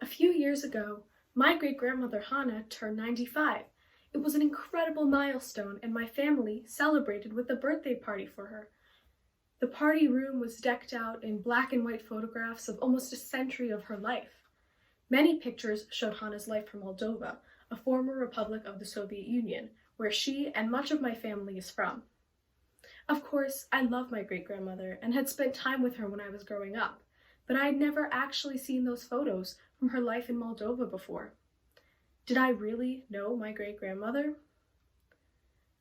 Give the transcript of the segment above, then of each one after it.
few years ago, my great-grandmother Hannah turned 95. It was an incredible milestone, and my family celebrated with a birthday party for her. The party room was decked out in black and white photographs of almost a century of her life. Many pictures showed Hannah's life from Moldova, a former republic of the Soviet Union, where she and much of my family is from. Of course, I love my great-grandmother and had spent time with her when I was growing up, but I had never actually seen those photos from her life in Moldova before. Did I really know my great-grandmother?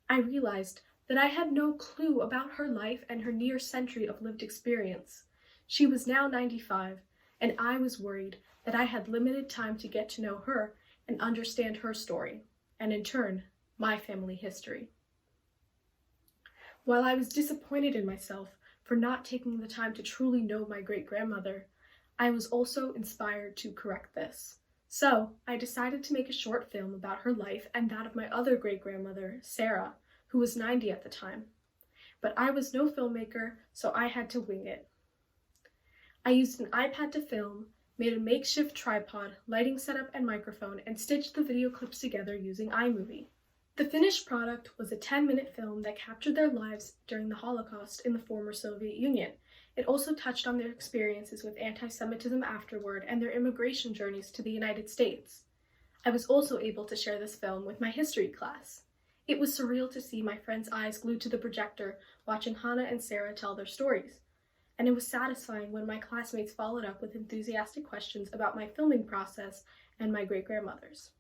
I realized that I had no clue about her life and her near century of lived experience. She was now 95, and I was worried that I had limited time to get to know her and understand her story, and in turn, my family history. While I was disappointed in myself for not taking the time to truly know my great-grandmother, I was also inspired to correct this. So, I decided to make a short film about her life and that of my other great-grandmother, Sarah, who was 90 at the time. But I was no filmmaker, so I had to wing it. I used an iPad to film, made a makeshift tripod, lighting setup, and microphone, and stitched the video clips together using iMovie. The finished product was a 10-minute film that captured their lives during the Holocaust in the former Soviet Union. It also touched on their experiences with anti-Semitism afterward and their immigration journeys to the United States. I was also able to share this film with my history class. It was surreal to see my friends' eyes glued to the projector watching Hannah and Sarah tell their stories. And it was satisfying when my classmates followed up with enthusiastic questions about my filming process and my great-grandmothers.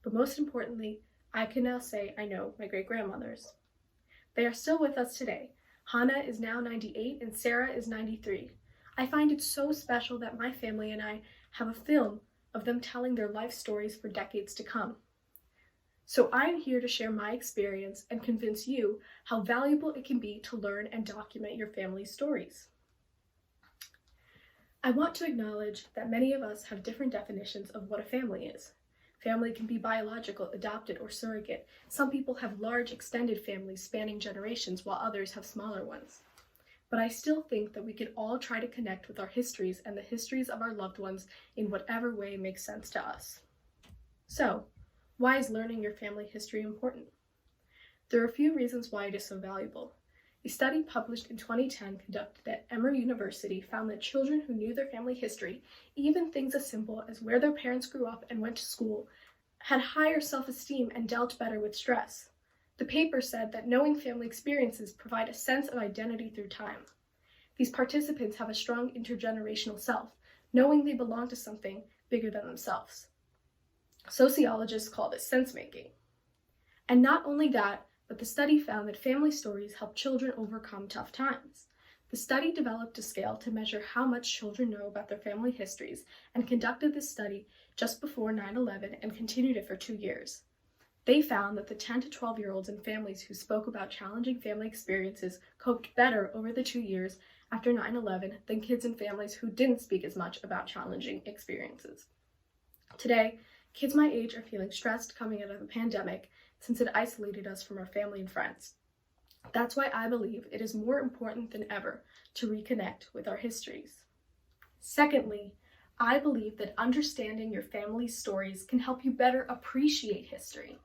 But most importantly, I can now say I know my great-grandmothers. They are still with us today. Hannah is now 98 and Sarah is 93. I find it so special that my family and I have a film of them telling their life stories for decades to come. So I'm here to share my experience and convince you how valuable it can be to learn and document your family's stories. I want to acknowledge that many of us have different definitions of what a family is. Family can be biological, adopted, or surrogate. Some people have large extended families spanning generations, while others have smaller ones. But I still think that we can all try to connect with our histories and the histories of our loved ones in whatever way makes sense to us. So, why is learning your family history important? There are a few reasons why it is so valuable. A study published in 2010 conducted at Emory University found that children who knew their family history, even things as simple as where their parents grew up and went to school, had higher self-esteem and dealt better with stress. The paper said that knowing family experiences provide a sense of identity through time. These participants have a strong intergenerational self, knowing they belong to something bigger than themselves. Sociologists call this sense-making. And not only that, but the study found that family stories help children overcome tough times. The study developed a scale to measure how much children know about their family histories and conducted this study just before 9/11 and continued it for 2 years. They found that the 10 to 12-year-olds in families who spoke about challenging family experiences coped better over the 2 years after 9/11 than kids in families who didn't speak as much about challenging experiences. Today, kids my age are feeling stressed coming out of the pandemic since it isolated us from our family and friends. That's why I believe it is more important than ever to reconnect with our histories. Secondly, I believe that understanding your family's stories can help you better appreciate history.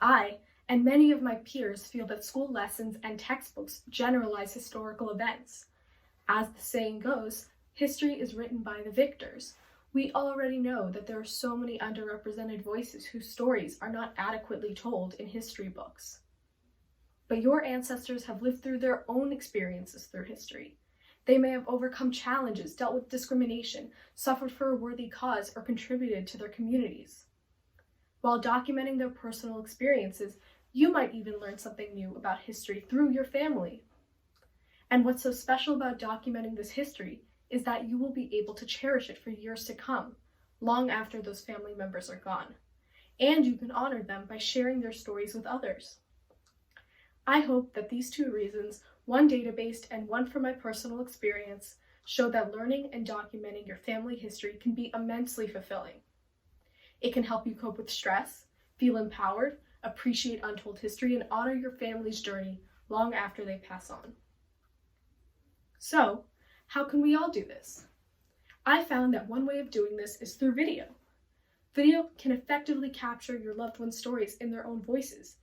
I, and many of my peers, feel that school lessons and textbooks generalize historical events. As the saying goes, history is written by the victors. We already know that there are so many underrepresented voices whose stories are not adequately told in history books. But your ancestors have lived through their own experiences through history. They may have overcome challenges, dealt with discrimination, suffered for a worthy cause, or contributed to their communities. While documenting their personal experiences, you might even learn something new about history through your family. And what's so special about documenting this history is that you will be able to cherish it for years to come, long after those family members are gone. And you can honor them by sharing their stories with others. I hope that these 2 reasons, one data-based and one from my personal experience, show that learning and documenting your family history can be immensely fulfilling. It can help you cope with stress, feel empowered, appreciate untold history, and honor your family's journey long after they pass on. So, how can we all do this? I found that one way of doing this is through video. Video can effectively capture your loved one's stories in their own voices.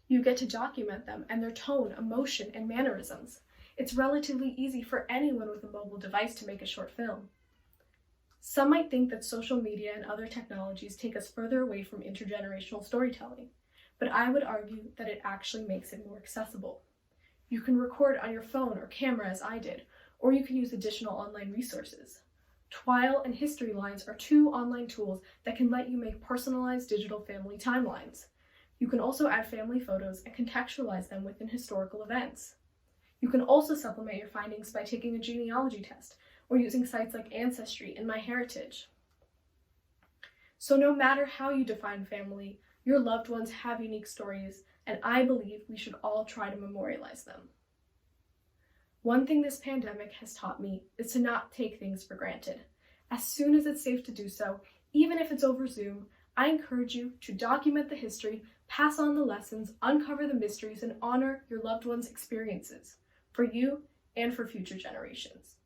You get to document them and their tone, emotion, and mannerisms. It's relatively easy for anyone with a mobile device to make a short film. Some might think that social media and other technologies take us further away from intergenerational storytelling, but I would argue that it actually makes it more accessible. You can record on your phone or camera as I did, or you can use additional online resources. Twile and History Lines are two online tools that can let you make personalized digital family timelines. You can also add family photos and contextualize them within historical events. You can also supplement your findings by taking a genealogy test or using sites like Ancestry and MyHeritage. So no matter how you define family, your loved ones have unique stories, and I believe we should all try to memorialize them. One thing this pandemic has taught me is to not take things for granted. As soon as it's safe to do so, even if it's over Zoom, I encourage you to document the history, pass on the lessons, uncover the mysteries, and honor your loved ones' experiences, for you and for future generations.